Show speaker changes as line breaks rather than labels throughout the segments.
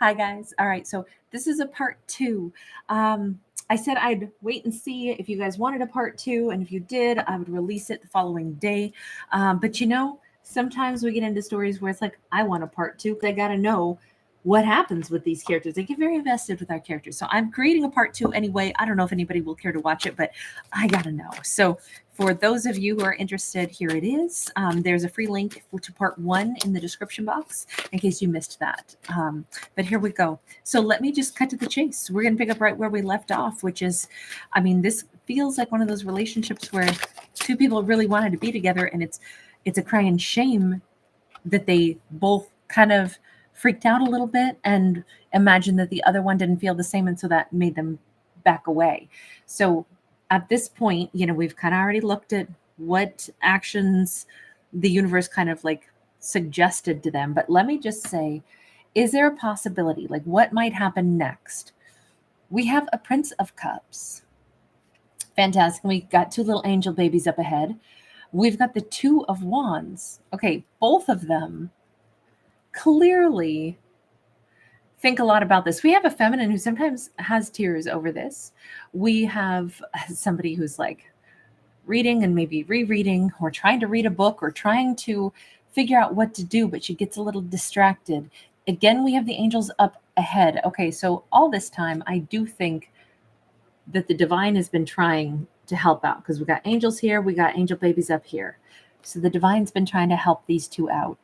Hi, guys. All right, so this is a part two. I said I'd wait and see if you guys wanted a part two, and if you did, I would release it the following day. But sometimes we get into stories where it's like, I want a part two because I got to know what happens with these characters. They get very invested with our characters. So I'm creating a part two anyway. I don't know if anybody will care to watch it, but I got to know. So for those of you who are interested, here it is. There's a free link to part one in the description box in case you missed that. But here we go. So let me just cut to the chase. We're going to pick up right where we left off, which is, this feels like one of those relationships where two people really wanted to be together, and it's a crying shame that they both kind of freaked out a little bit and imagined that the other one didn't feel the same, and so that made them back away. So at this point, we've kind of already looked at what actions the universe kind of like suggested to them. But let me just say, is there a possibility? Like, what might happen next? We have a Prince of Cups. Fantastic. We got two little angel babies up ahead. We've got the Two of Wands. Okay, both of them clearly think a lot about this. We have a feminine who sometimes has tears over this. We have somebody who's like reading and maybe rereading, or trying to read a book, or trying to figure out what to do, but she gets a little distracted. Again, we have the angels up ahead. Okay, so all this time, I do think that the divine has been trying to help out, because we got angels here, we got angel babies up here. So the divine's been trying to help these two out,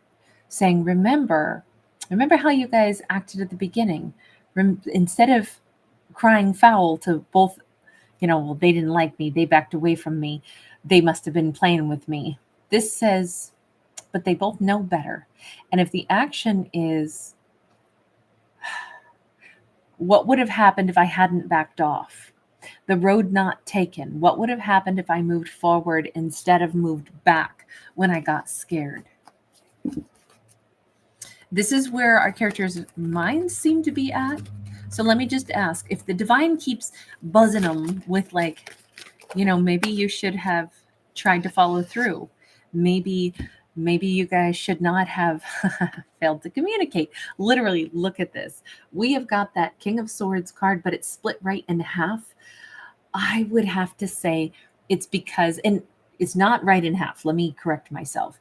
saying, remember how you guys acted at the beginning. Instead of crying foul to both, well, they didn't like me, they backed away from me, they must have been playing with me. This says, but they both know better. And if the action is, what would have happened if I hadn't backed off? The road not taken. What would have happened if I moved forward instead of moved back when I got scared? This is where our characters' minds seem to be at. So let me just ask, if the divine keeps buzzing them with like, maybe you should have tried to follow through. Maybe you guys should not have failed to communicate. Literally, look at this. We have got that King of Swords card, but it's split right in half. I would have to say it's because, and it's not right in half. Let me correct myself.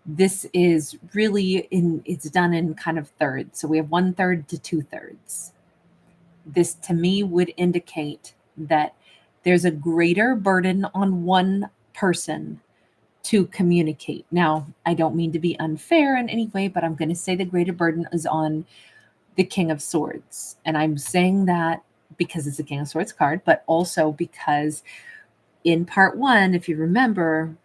This is really it's done in kind of thirds. So we have 1/3 to 2/3. This to me would indicate that there's a greater burden on one person to communicate. Now, I don't mean to be unfair in any way, but I'm going to say the greater burden is on the King of Swords. And I'm saying that because it's a King of Swords card, but also because in part one, if you remember,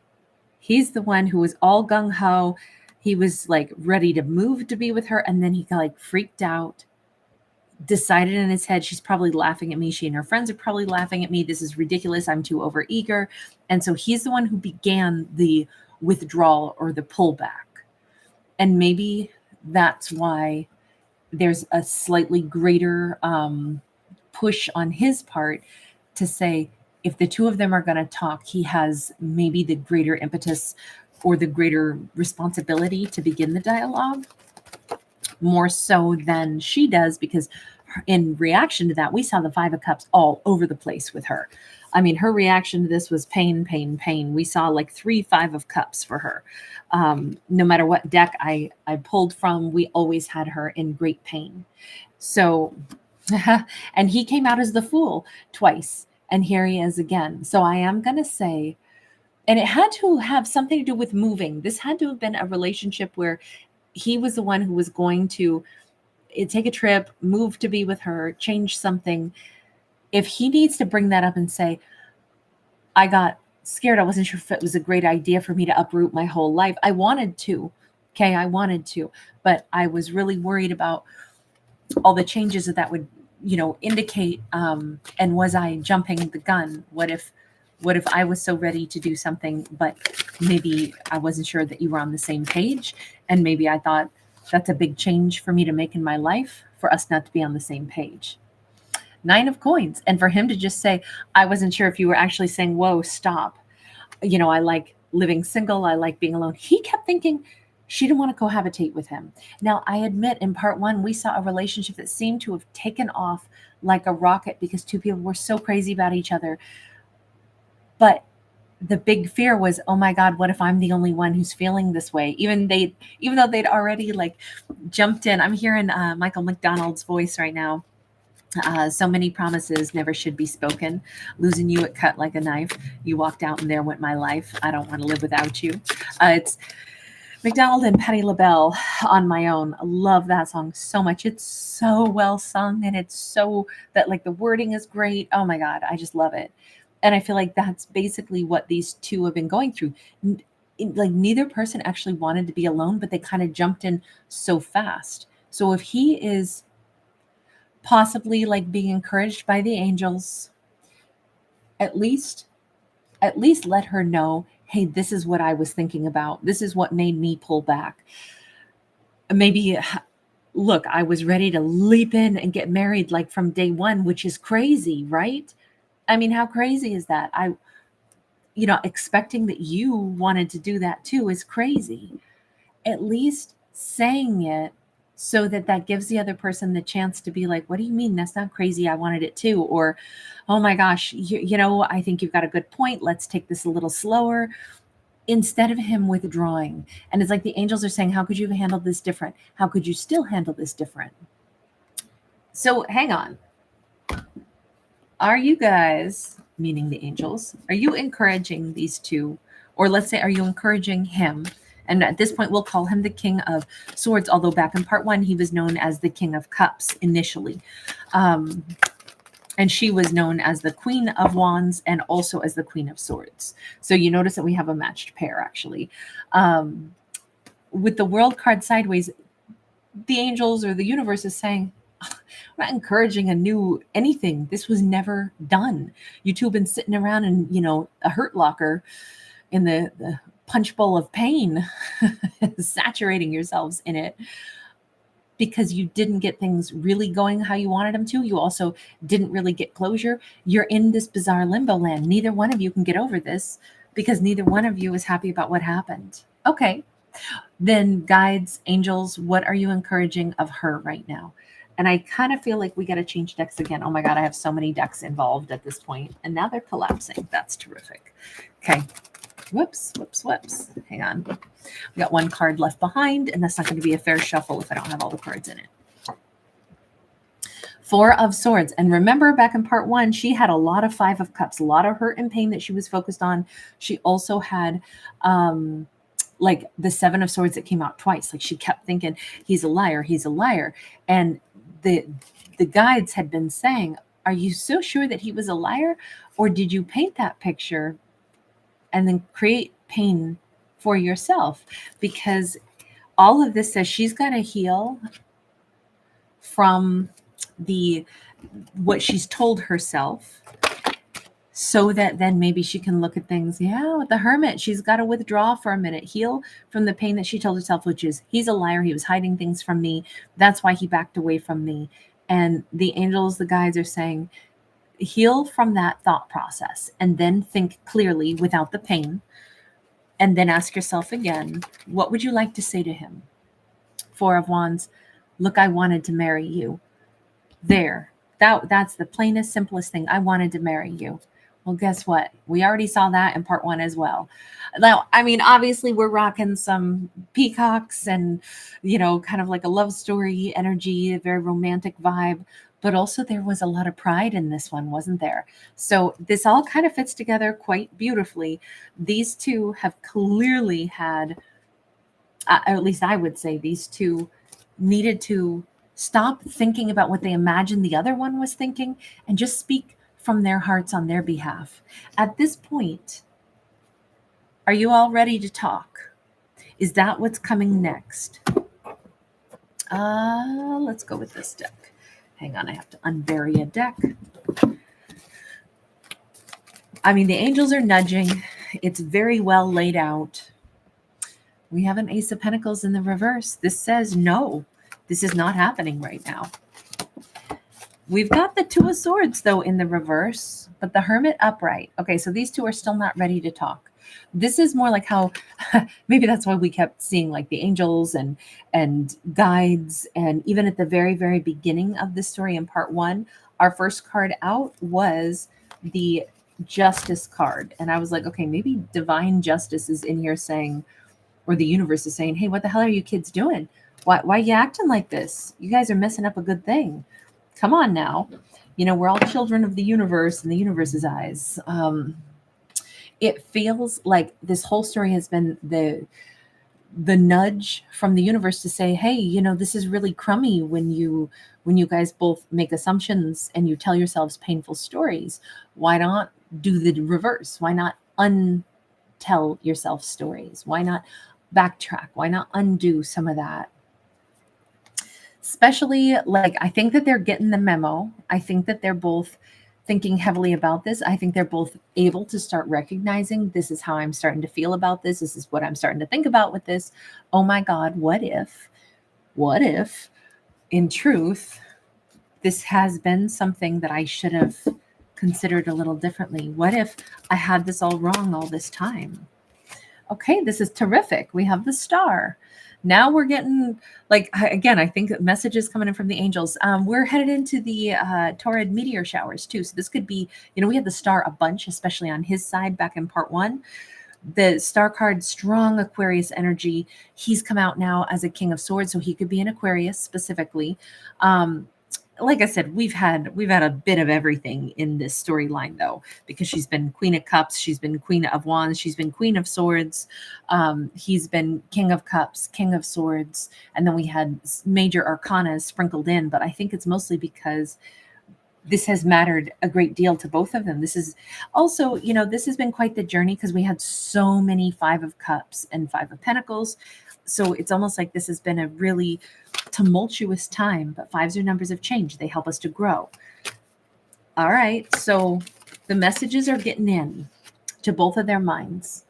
he's the one who was all gung-ho. He was like ready to move to be with her, and then he got like freaked out, decided in his head, she's probably laughing at me. She and her friends are probably laughing at me. This is ridiculous. I'm too overeager. And so he's the one who began the withdrawal or the pullback. And maybe that's why there's a slightly greater push on his part to say, if the two of them are going to talk, he has maybe the greater impetus or the greater responsibility to begin the dialogue, more so than she does, because in reaction to that, we saw the Five of Cups all over the place with her. Her reaction to this was pain, pain, pain. We saw like 3 Five of Cups for her. No matter what deck I pulled from, we always had her in great pain. So, and he came out as the Fool twice, and here he is again. So I am going to say, and it had to have something to do with moving. This had to have been a relationship where he was the one who was going to take a trip, move to be with her, change something. If he needs to bring that up and say, I got scared, I wasn't sure if it was a great idea for me to uproot my whole life. I wanted to, but I was really worried about all the changes that would, indicate, and was I jumping the gun? What if I was so ready to do something, but maybe I wasn't sure that you were on the same page, and maybe I thought that's a big change for me to make in my life, for us not to be on the same page. 9 of Coins. And for him to just say, I wasn't sure if you were actually saying, whoa, stop. I like living single. I like being alone. He kept thinking She didn't want to cohabitate with him. Now, I admit in part one, we saw a relationship that seemed to have taken off like a rocket because two people were so crazy about each other. But the big fear was, oh my God, what if I'm the only one who's feeling this way? Even though they'd already like jumped in. I'm hearing Michael McDonald's voice right now. So many promises never should be spoken. Losing you, it cut like a knife. You walked out and there went my life. I don't want to live without you. It's McDonald and Patti LaBelle, On My Own. I love that song so much. It's so well sung, and it's so that like the wording is great. Oh my God, I just love it. And I feel like that's basically what these two have been going through. Like neither person actually wanted to be alone, but they kind of jumped in so fast. So if he is possibly like being encouraged by the angels, at least let her know, hey, this is what I was thinking about. This is what made me pull back. Maybe, look, I was ready to leap in and get married like from day one, which is crazy, right? I mean, how crazy is that? Expecting that you wanted to do that too is crazy. At least saying it so that gives the other person the chance to be like, what do you mean? That's not crazy. I wanted it too. Or, oh my gosh, I think you've got a good point. Let's take this a little slower, instead of him withdrawing. And it's like the angels are saying, how could you have handled this different? How could you still handle this different? So hang on. Are you guys, meaning the angels, are you encouraging these two? Or let's say, are you encouraging him? And at this point, we'll call him the King of Swords, although back in part one, he was known as the King of Cups initially. And she was known as the Queen of Wands and also as the Queen of Swords. So you notice that we have a matched pair, actually. With the World card sideways, the angels or the universe is saying, I'm not encouraging anything. This was never done. You two have been sitting around in, a hurt locker in the punch bowl of pain, saturating yourselves in it because you didn't get things really going how you wanted them to. You also didn't really get closure. You're in this bizarre limbo land. Neither one of you can get over this because neither one of you is happy about what happened. Okay. Then guides, angels, what are you encouraging of her right now? And I kind of feel like we got to change decks again. Oh my God, I have so many decks involved at this point, and now they're collapsing. That's terrific. Okay. Whoops. Hang on. We got one card left behind, and that's not going to be a fair shuffle if I don't have all the cards in it. Four of Swords. And remember back in part one, she had a lot of Five of Cups, a lot of hurt and pain that she was focused on. She also had like the Seven of Swords that came out twice. Like she kept thinking, he's a liar. And the guides had been saying, are you so sure that he was a liar? Or did you paint that picture and then create pain for yourself? Because all of this says she's got to heal from what she's told herself, so that then maybe she can look at things. Yeah, with the Hermit, she's got to withdraw for a minute, heal from the pain that she told herself, which is, he's a liar. He was hiding things from me. That's why he backed away from me. And the angels, the guides are saying, heal from that thought process and then think clearly without the pain. And then ask yourself again, what would you like to say to him? Four of Wands, look, I wanted to marry you. There. That's the plainest, simplest thing. I wanted to marry you. Well, guess what? We already saw that in part one as well. Now, I mean, obviously we're rocking some peacocks and, kind of like a love story energy, a very romantic vibe, but also there was a lot of pride in this one, wasn't there? So this all kind of fits together quite beautifully. These two have clearly had, or at least I would say these two needed to stop thinking about what they imagined the other one was thinking and just speak from their hearts on their behalf. At this point, are you all ready to talk? Is that what's coming next? Let's go with this deck. Hang on, I have to unbury a deck. I mean, the angels are nudging. It's very well laid out. We have an Ace of Pentacles in the reverse. This says no. This is not happening right now. We've got the Two of Swords, though, in the reverse, but the Hermit upright. Okay, so these two are still not ready to talk. This is more like how maybe that's why we kept seeing like the angels and guides. And even at the very, very beginning of this story in part one, our first card out was the justice card. And I was like, okay, maybe divine justice is in here saying, or the universe is saying, hey, what the hell are you kids doing? Why are you acting like this? You guys are messing up a good thing. Come on now. You know, we're all children of the universe in the universe's eyes. It feels like this whole story has been the nudge from the universe to say, hey, you know, this is really crummy when you guys both make assumptions and you tell yourselves painful stories. Why not do the reverse? Why not untell yourself stories? Why not backtrack? Why not undo some of that? Especially, like, I think that they're getting the memo. I think that they're both thinking heavily about this. I think they're both able to start recognizing, this is how I'm starting to feel about this. This is what I'm starting to think about with this. Oh my God, what if in truth, this has been something that I should have considered a little differently? What if I had this all wrong all this time? Okay, this is terrific. We have the star. Now we're getting, like, again, I think messages coming in from the angels. We're headed into the Taurid meteor showers too. So this could be, you know, we had the star a bunch, especially on his side back in part one. The star card, strong Aquarius energy. He's come out now as a King of Swords, so he could be an Aquarius specifically. Like I said, we've had a bit of everything in this storyline though, because she's been Queen of Cups, she's been Queen of Wands, she's been Queen of Swords, he's been King of Cups, King of Swords, and then we had major arcana sprinkled in. But I think it's mostly because this has mattered a great deal to both of them. This is also, you know, this has been quite the journey because we had so many Five of Cups and Five of Pentacles. So it's almost like this has been a really tumultuous time, but fives are numbers of change. They help us to grow. All right. So the messages are getting in to both of their minds,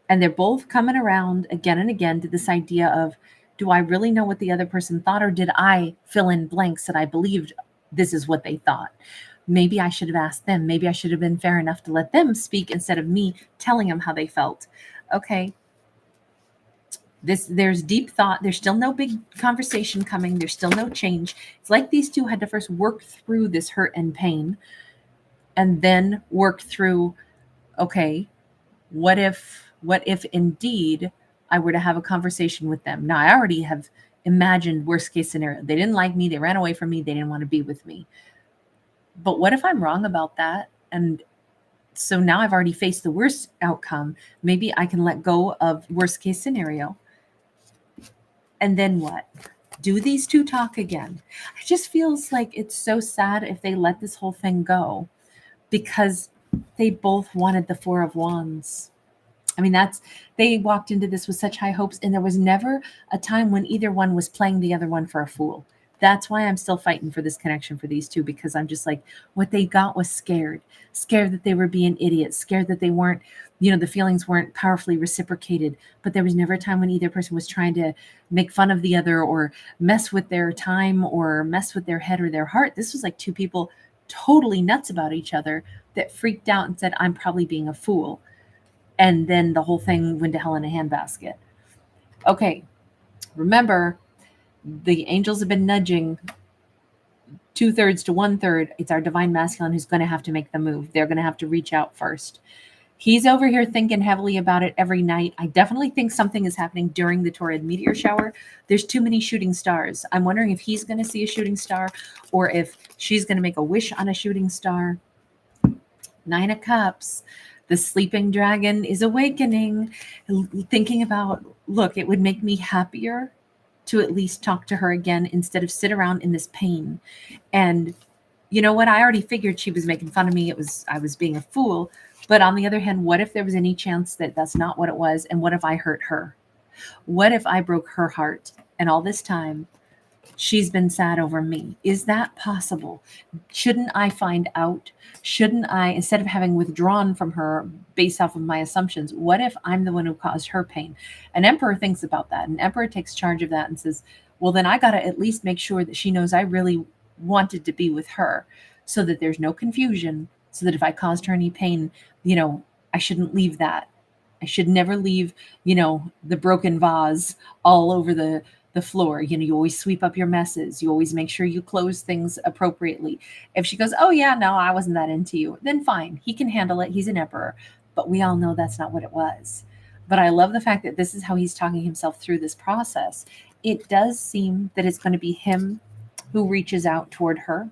and they're both coming around again and again to this idea of, do I really know what the other person thought, or did I fill in blanks that I believed this is what they thought? Maybe I should have asked them. Maybe I should have been fair enough to let them speak instead of me telling them how they felt. Okay. There's deep thought. There's still no big conversation coming. There's still no change. It's like these two had to first work through this hurt and pain and then work through, okay, what if indeed I were to have a conversation with them? Now I already have imagined worst case scenario. They didn't like me. They ran away from me. They didn't want to be with me. But what if I'm wrong about that? And so now I've already faced the worst outcome. Maybe I can let go of worst case scenario. And then what? Do these two talk again? It just feels like it's so sad if they let this whole thing go, because they both wanted the Four of Wands. I mean, they walked into this with such high hopes, and there was never a time when either one was playing the other one for a fool. That's why I'm still fighting for this connection for these two, because I'm just like, what they got was scared that they were being idiots, scared that they weren't, you know, the feelings weren't powerfully reciprocated. But there was never a time when either person was trying to make fun of the other or mess with their time or mess with their head or their heart. This was like two people totally nuts about each other that freaked out and said, I'm probably being a fool. And then the whole thing went to hell in a handbasket. Okay, remember, the angels have been nudging 2/3 to 1/3. It's our divine masculine who's going to have to make the move. They're going to have to reach out first. He's over here thinking heavily about it every night. I definitely think something is happening during the Taurid meteor shower. There's too many shooting stars. I'm wondering if he's going to see a shooting star or if she's going to make a wish on a shooting star. 9 of Cups. The sleeping dragon is awakening, thinking about, look, it would make me happier to at least talk to her again instead of sit around in this pain. And you know what? I already figured she was making fun of me. I was being a fool. But on the other hand, what if there was any chance that that's not what it was? And what if I hurt her? What if I broke her heart? And all this time, she's been sad over me. Is that possible? Shouldn't I find out? Shouldn't I, instead of having withdrawn from her based off of my assumptions, what if I'm the one who caused her pain? An emperor thinks about that. An emperor takes charge of that and says, well, then I got to at least make sure that she knows I really wanted to be with her, so that there's no confusion, so that if I caused her any pain, you know, I shouldn't leave that I should never leave, the broken vase all over the floor. You always sweep up your messes. You always make sure you close things appropriately. If she goes, oh yeah, no, I wasn't that into you, then fine. He can handle it. He's an emperor. But we all know that's not what it was. But I love the fact that this is how he's talking himself through this process. It does seem that it's going to be him who reaches out toward her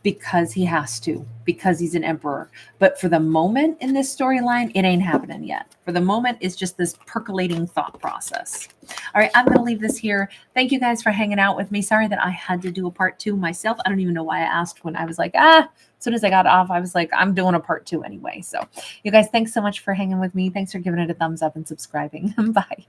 because he has to, because he's an emperor. But for the moment in this storyline, it ain't happening yet. For the moment, it's just this percolating thought process. All right, I'm going to leave this here. Thank you guys for hanging out with me. Sorry that I had to do a part 2 myself. I don't even know why I asked when I was like, as soon as I got off, I was like, I'm doing a part 2 anyway. So you guys, thanks so much for hanging with me. Thanks for giving it a thumbs up and subscribing. Bye.